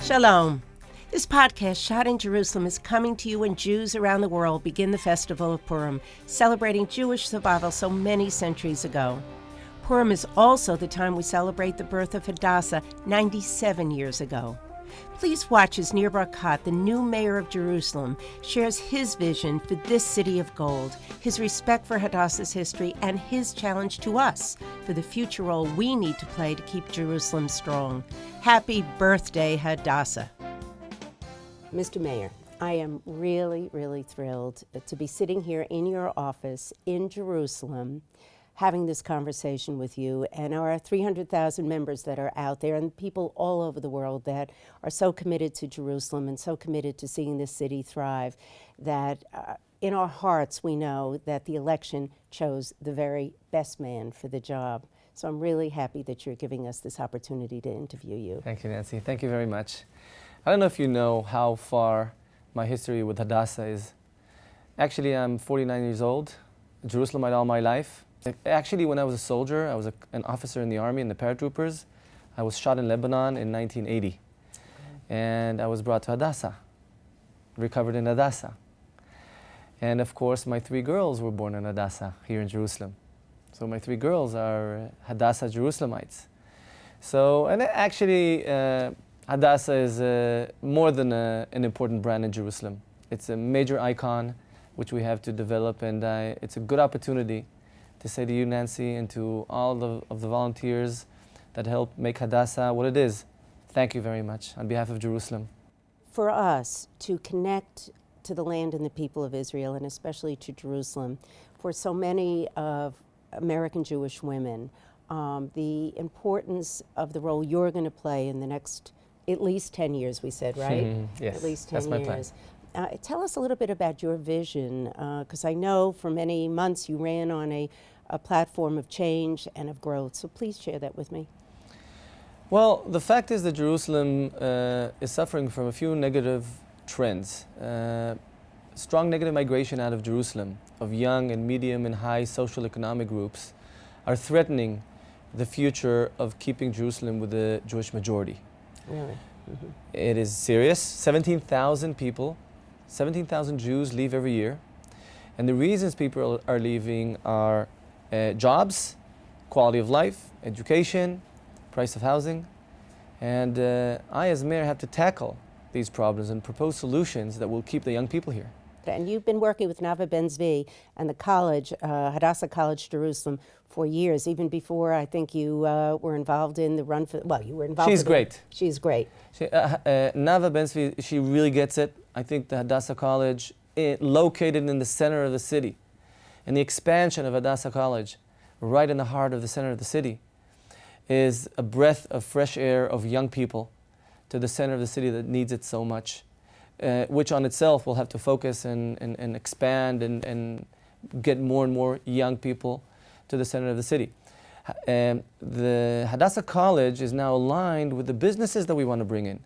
Shalom. This podcast, shot in Jerusalem, is coming to you when Jews around the world begin the festival of Purim, celebrating Jewish survival so many centuries ago. Purim is also the time we celebrate the birth of Hadassah 97 years ago. Please watch as Nir Barkat, the new mayor of Jerusalem, shares his vision for this city of gold, his respect for Hadassah's history, and his challenge to us for the future role we need to play to keep Jerusalem strong. Happy birthday, Hadassah. Mr. Mayor, I am really, really thrilled to be sitting here in your office in Jerusalem having this conversation with you and our 300,000 members that are out there and people all over the world that are so committed to Jerusalem and so committed to seeing this city thrive that in our hearts we know that the election chose the very best man for the job. So I'm really happy that you're giving us this opportunity to interview you. Thank you, Nancy. Thank you very much. I don't know if you know how far my history with Hadassah is. Actually, I'm 49 years old, Jerusalemite all my life. Actually, when I was a soldier, I was an officer in the army, in the paratroopers. I was shot in Lebanon in 1980. And I was brought to Hadassah, recovered in Hadassah. And of course, my 3 girls were born in Hadassah, here in Jerusalem. So my 3 girls are Hadassah Jerusalemites. So, and actually, Hadassah is more than an important brand in Jerusalem. It's a major icon which we have to develop, and it's a good opportunity to say to you, Nancy, and to all of the volunteers that help make Hadassah what it is. Thank you very much on behalf of Jerusalem. For us to connect to the land and the people of Israel, and especially to Jerusalem, for so many of American Jewish women, the importance of the role you're going to play in the next at least 10 years, we said, right? Yes, at least 10 that's my years. plan. Tell us a little bit about your vision, because I know for many months you ran on a platform of change and of growth. So please share that with me. Well, the fact is that Jerusalem is suffering from a few negative trends. Strong negative migration out of Jerusalem of young and medium and high social economic groups are threatening the future of keeping Jerusalem with the Jewish majority. Really? Mm-hmm. It is serious. 17,000 people, 17,000 Jews leave every year. And the reasons people are leaving are jobs, quality of life, education, price of housing. And I, as mayor, have to tackle these problems and propose solutions that will keep the young people here. And you've been working with Nava Ben-Zvi and the college, Hadassah College Jerusalem, for years, even before I think you were involved in the run for, well, you were involved. She's great. She's great. Nava Ben-Zvi, she really gets it. I think the Hadassah College, located in the center of the city, and the expansion of Hadassah College, right in the heart of the center of the city, is a breath of fresh air of young people to the center of the city that needs it so much. Which on itself will have to focus and expand and get more and more young people to the center of the city. The Hadassah College is now aligned with the businesses that we want to bring in.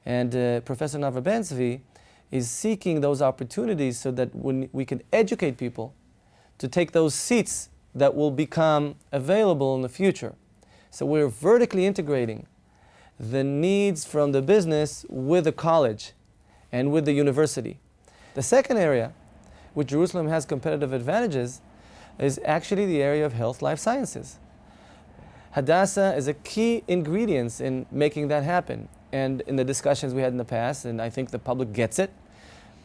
And Professor Nava Ben-Zvi is seeking those opportunities so that when we can educate people to take those seats that will become available in the future. So we're vertically integrating the needs from the business with the college and with the university. The second area, which Jerusalem has competitive advantages, is actually the area of health life sciences. Hadassah is a key ingredient in making that happen. And in the discussions we had in the past, and I think the public gets it,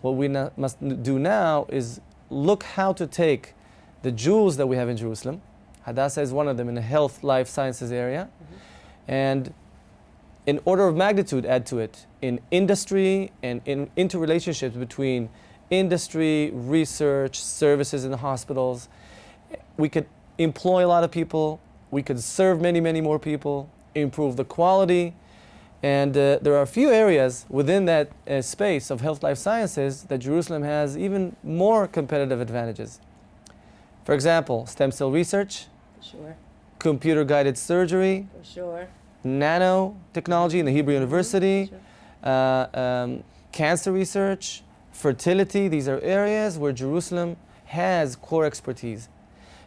what we must do now is look how to take the jewels that we have in Jerusalem. Hadassah is one of them in the health life sciences area. And in order of magnitude, add to it in industry and in interrelationships between industry, research, services in the hospitals. We could employ a lot of people. We could serve many, many more people, improve the quality. And there are a few areas within that space of health life sciences that Jerusalem has even more competitive advantages. For example, stem cell research, Sure. computer-guided surgery, For sure. nanotechnology in the Hebrew University, cancer research, fertility. These are areas where Jerusalem has core expertise.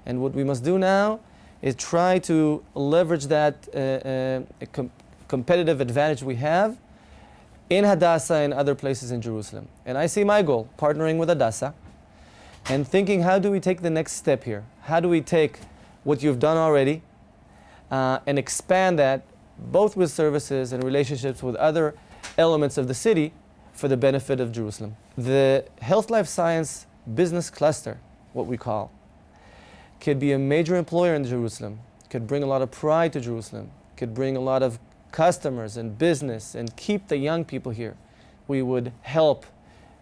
And what we must do now is try to leverage that competitive advantage we have in Hadassah and other places in Jerusalem. And I see my goal, partnering with Hadassah and thinking, how do we take the next step here? How do we take what you've done already and expand that both with services and relationships with other elements of the city for the benefit of Jerusalem. The health life science business cluster, what we call, could be a major employer in Jerusalem, could bring a lot of pride to Jerusalem, could bring a lot of customers and business and keep the young people here. We would help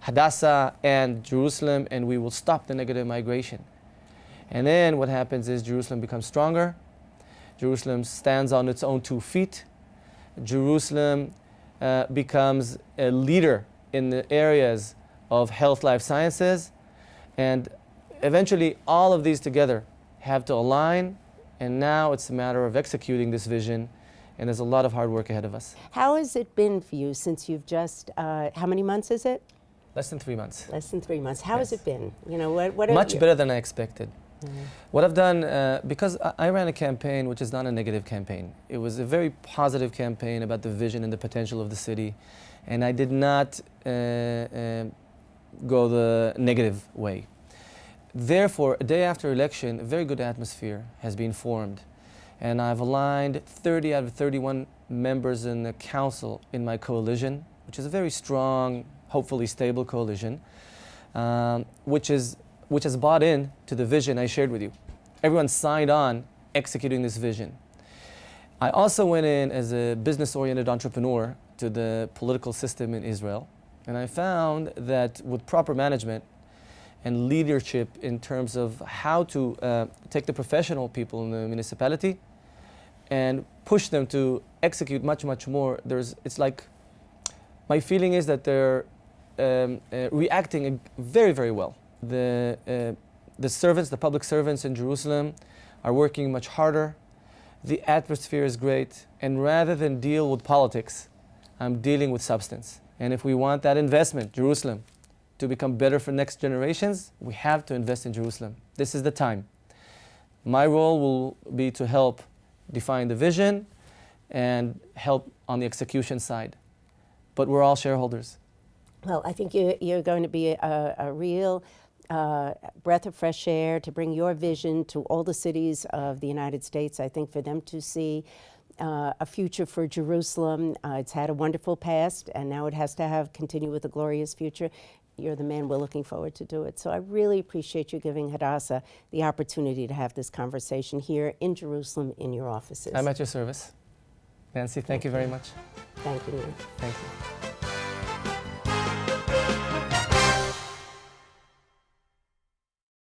Hadassah and Jerusalem, and we will stop the negative migration. And then what happens is Jerusalem becomes stronger. Jerusalem stands on its own 2 feet. Jerusalem becomes a leader in the areas of health life sciences. And eventually all of these together have to align. And now it's a matter of executing this vision. And there's a lot of hard work ahead of us. How has it been for you since you've just, how many months is it? Less than 3 months. Less than 3 months. How Yes. has it been? You know, what Much better than I expected. Mm-hmm. What I've done, because I ran a campaign which is not a negative campaign. It was a very positive campaign about the vision and the potential of the city. And I did not go the negative way. Therefore, a day after election, a very good atmosphere has been formed. And I've aligned 30 out of 31 members in the council in my coalition, which is a very strong, hopefully stable coalition, which has bought in to the vision I shared with you. Everyone signed on executing this vision. I also went in as a business-oriented entrepreneur to the political system in Israel, and I found that with proper management and leadership in terms of how to take the professional people in the municipality and push them to execute much, much more, it's like, my feeling is that they're reacting very, very well. The servants, the public servants in Jerusalem are working much harder. The atmosphere is great. And rather than deal with politics, I'm dealing with substance. And if we want that investment, Jerusalem, to become better for next generations, we have to invest in Jerusalem. This is the time. My role will be to help define the vision and help on the execution side. But we're all shareholders. Well, I think you're going to be a real breath of fresh air to bring your vision to all the cities of the United States. I think for them to see a future for Jerusalem. It's had a wonderful past, and now it has to continue with a glorious future. You're the man. We're looking forward to do it. So I really appreciate you giving Hadassah the opportunity to have this conversation here in Jerusalem in your offices. I'm at your service. Nancy, thank you very much. Thank you. Thank you.